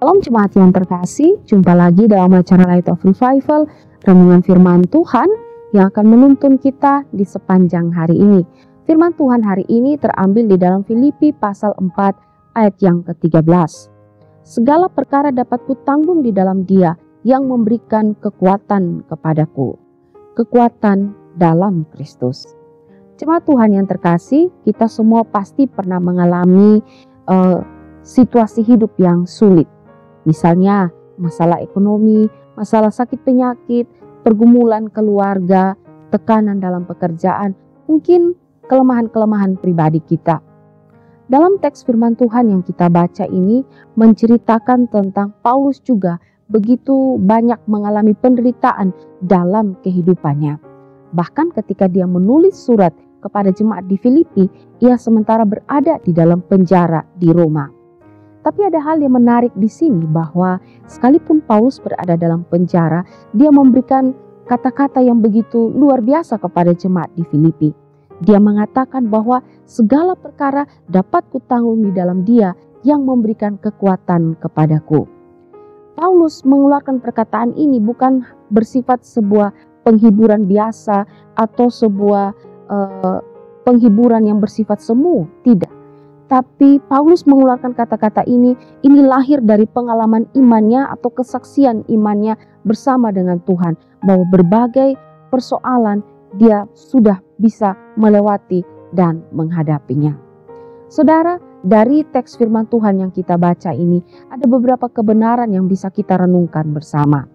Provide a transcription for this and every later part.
Shalom jemaat yang terkasih, jumpa lagi dalam acara Light of Revival, renungan firman Tuhan yang akan menuntun kita di sepanjang hari ini. Firman Tuhan hari ini terambil di dalam Filipi pasal 4 ayat yang ke-13. Segala perkara dapat kutanggung di dalam Dia yang memberikan kekuatan kepadaku. Kekuatan dalam Kristus. Jemaat Tuhan yang terkasih, kita semua pasti pernah mengalami situasi hidup yang sulit. Misalnya masalah ekonomi, masalah sakit penyakit, pergumulan keluarga, tekanan dalam pekerjaan, mungkin kelemahan-kelemahan pribadi kita. Dalam teks firman Tuhan yang kita baca ini menceritakan tentang Paulus juga begitu banyak mengalami penderitaan dalam kehidupannya. Bahkan ketika dia menulis surat kepada jemaat di Filipi, ia sementara berada di dalam penjara di Roma. Tapi ada hal yang menarik di sini bahwa sekalipun Paulus berada dalam penjara, dia memberikan kata-kata yang begitu luar biasa kepada jemaat di Filipi. Dia mengatakan bahwa segala perkara dapat kutanggung di dalam Dia yang memberikan kekuatan kepadaku. Paulus mengeluarkan perkataan ini bukan bersifat sebuah penghiburan biasa atau sebuah penghiburan yang bersifat semu, tidak. Tapi Paulus mengeluarkan kata-kata ini lahir dari pengalaman imannya atau kesaksian imannya bersama dengan Tuhan. Bahwa berbagai persoalan dia sudah bisa melewati dan menghadapinya. Saudara, dari teks firman Tuhan yang kita baca ini ada beberapa kebenaran yang bisa kita renungkan bersama.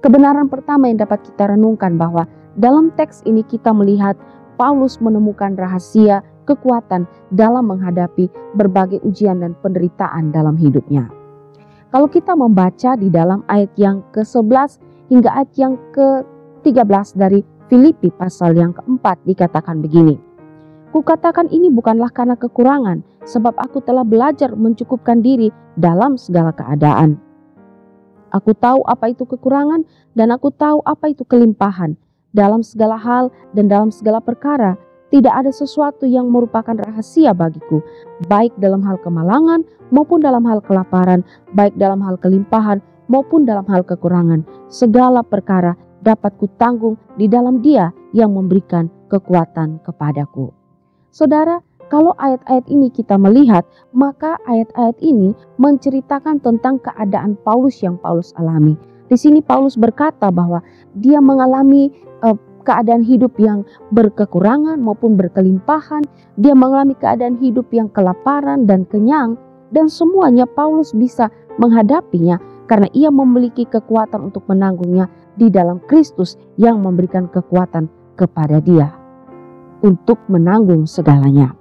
Kebenaran pertama yang dapat kita renungkan bahwa dalam teks ini kita melihat Paulus menemukan rahasia kekuatan dalam menghadapi berbagai ujian dan penderitaan dalam hidupnya. Kalau kita membaca di dalam ayat yang ke-11 hingga ayat yang ke-13 dari Filipi pasal yang ke-4 dikatakan begini. Kukatakan ini bukanlah karena kekurangan, sebab aku telah belajar mencukupkan diri dalam segala keadaan. Aku tahu apa itu kekurangan dan aku tahu apa itu kelimpahan. Dalam segala hal dan dalam segala perkara, tidak ada sesuatu yang merupakan rahasia bagiku, baik dalam hal kemalangan maupun dalam hal kelaparan, baik dalam hal kelimpahan maupun dalam hal kekurangan. Segala perkara dapat kutanggung di dalam Dia yang memberikan kekuatan kepadaku. Saudara, kalau ayat-ayat ini kita melihat, maka ayat-ayat ini menceritakan tentang keadaan Paulus yang Paulus alami. Di sini Paulus berkata bahwa dia mengalami keadaan hidup yang berkekurangan maupun berkelimpahan. Dia mengalami keadaan hidup yang kelaparan dan kenyang. Dan semuanya Paulus bisa menghadapinya karena ia memiliki kekuatan untuk menanggungnya di dalam Kristus yang memberikan kekuatan kepada dia untuk menanggung segalanya.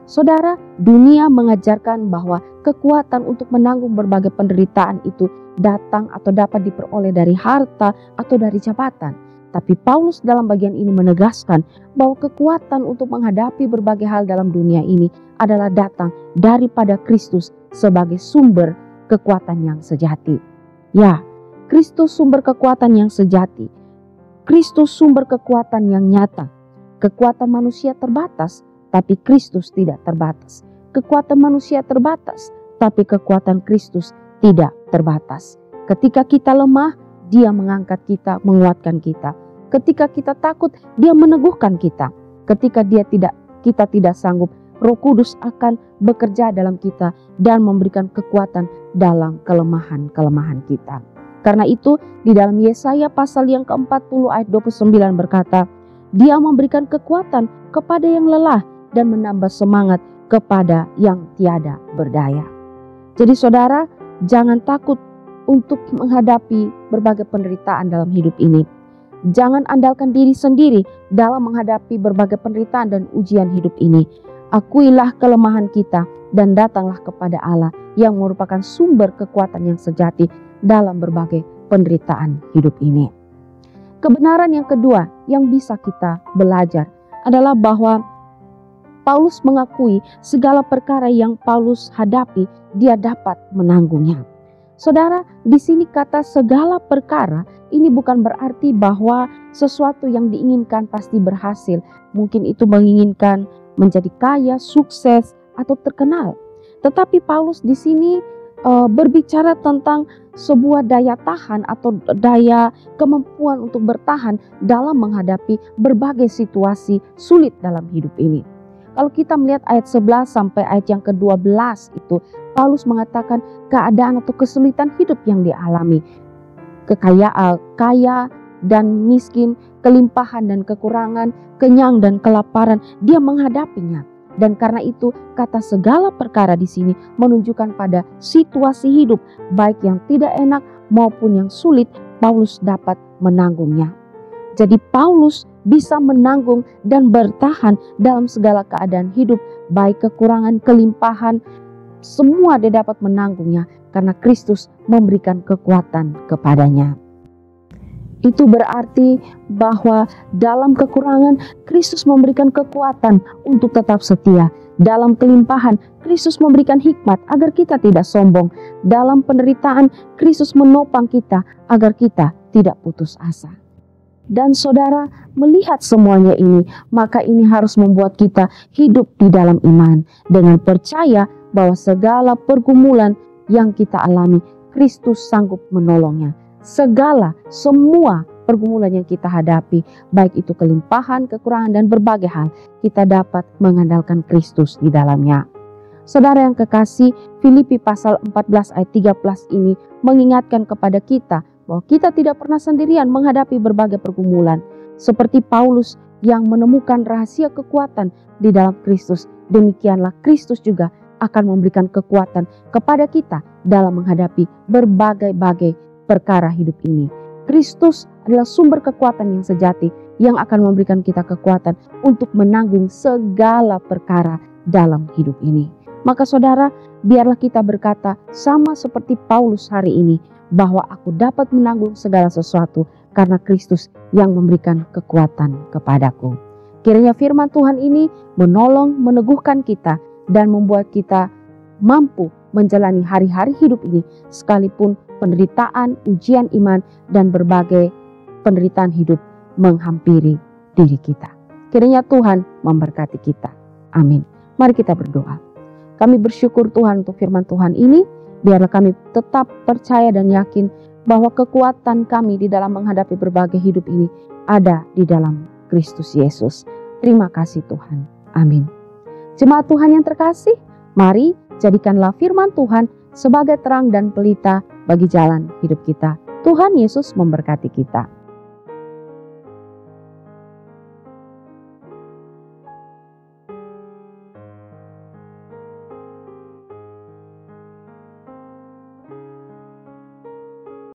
Saudara, dunia mengajarkan bahwa kekuatan untuk menanggung berbagai penderitaan itu datang atau dapat diperoleh dari harta atau dari jabatan. Tapi Paulus dalam bagian ini menegaskan bahwa kekuatan untuk menghadapi berbagai hal dalam dunia ini adalah datang daripada Kristus sebagai sumber kekuatan yang sejati. Ya, Kristus sumber kekuatan yang sejati. Kristus sumber kekuatan yang nyata. Kekuatan manusia terbatas, tapi Kristus tidak terbatas. Kekuatan manusia terbatas, tapi kekuatan Kristus tidak terbatas. Ketika kita lemah, Dia mengangkat kita, menguatkan kita. Ketika kita takut, Dia meneguhkan kita. Ketika kita tidak sanggup, Roh Kudus akan bekerja dalam kita dan memberikan kekuatan dalam kelemahan-kelemahan kita. Karena itu, di dalam Yesaya pasal yang ke-40 ayat 29 berkata, Dia memberikan kekuatan kepada yang lelah dan menambah semangat kepada yang tiada berdaya. Jadi saudara, jangan takut untuk menghadapi berbagai penderitaan dalam hidup ini. Jangan andalkan diri sendiri dalam menghadapi berbagai penderitaan dan ujian hidup ini. Akuilah kelemahan kita dan datanglah kepada Allah yang merupakan sumber kekuatan yang sejati dalam berbagai penderitaan hidup ini. Kebenaran yang kedua yang bisa kita belajar adalah bahwa Paulus mengakui segala perkara yang Paulus hadapi, dia dapat menanggungnya. Saudara, di sini kata segala perkara ini bukan berarti bahwa sesuatu yang diinginkan pasti berhasil. Mungkin itu menginginkan menjadi kaya, sukses, atau terkenal. Tetapi Paulus di sini berbicara tentang sebuah daya tahan atau daya kemampuan untuk bertahan dalam menghadapi berbagai situasi sulit dalam hidup ini. Kalau kita melihat ayat 11 sampai ayat yang ke-12 itu, Paulus mengatakan keadaan atau kesulitan hidup yang dialami. Kaya dan miskin, kelimpahan dan kekurangan, kenyang dan kelaparan, dia menghadapinya. Dan karena itu kata segala perkara di sini menunjukkan pada situasi hidup baik yang tidak enak maupun yang sulit, Paulus dapat menanggungnya. Jadi Paulus bisa menanggung dan bertahan dalam segala keadaan hidup, baik kekurangan, kelimpahan, semua dia dapat menanggungnya karena Kristus memberikan kekuatan kepadanya. Itu berarti bahwa dalam kekurangan Kristus memberikan kekuatan untuk tetap setia. Dalam kelimpahan Kristus memberikan hikmat agar kita tidak sombong. Dalam penderitaan Kristus menopang kita agar kita tidak putus asa. Dan saudara, melihat semuanya ini, maka ini harus membuat kita hidup di dalam iman dengan percaya bahwa segala pergumulan yang kita alami Kristus sanggup menolongnya. Semua pergumulan yang kita hadapi, baik itu kelimpahan, kekurangan, dan berbagai hal, kita dapat mengandalkan Kristus di dalamnya. Saudara yang kekasih, Filipi pasal 14 ayat 13 ini mengingatkan kepada kita bahwa kita tidak pernah sendirian menghadapi berbagai pergumulan. Seperti Paulus yang menemukan rahasia kekuatan di dalam Kristus, demikianlah Kristus juga akan memberikan kekuatan kepada kita dalam menghadapi berbagai perkara hidup ini. Kristus adalah sumber kekuatan yang sejati yang akan memberikan kita kekuatan untuk menanggung segala perkara dalam hidup ini. Maka saudara, biarlah kita berkata sama seperti Paulus hari ini, bahwa aku dapat menanggung segala sesuatu karena Kristus yang memberikan kekuatan kepadaku. Kiranya firman Tuhan ini menolong, meneguhkan kita dan membuat kita mampu menjalani hari-hari hidup ini sekalipun penderitaan, ujian iman, dan berbagai penderitaan hidup menghampiri diri kita. Kiranya Tuhan memberkati kita. Amin. Mari kita berdoa. Kami bersyukur Tuhan untuk firman Tuhan ini. Biarlah kami tetap percaya dan yakin bahwa kekuatan kami di dalam menghadapi berbagai hidup ini ada di dalam Kristus Yesus. Terima kasih Tuhan. Amin. Jemaat Tuhan yang terkasih, mari jadikanlah firman Tuhan sebagai terang dan pelita bagi jalan hidup kita. Tuhan Yesus memberkati kita.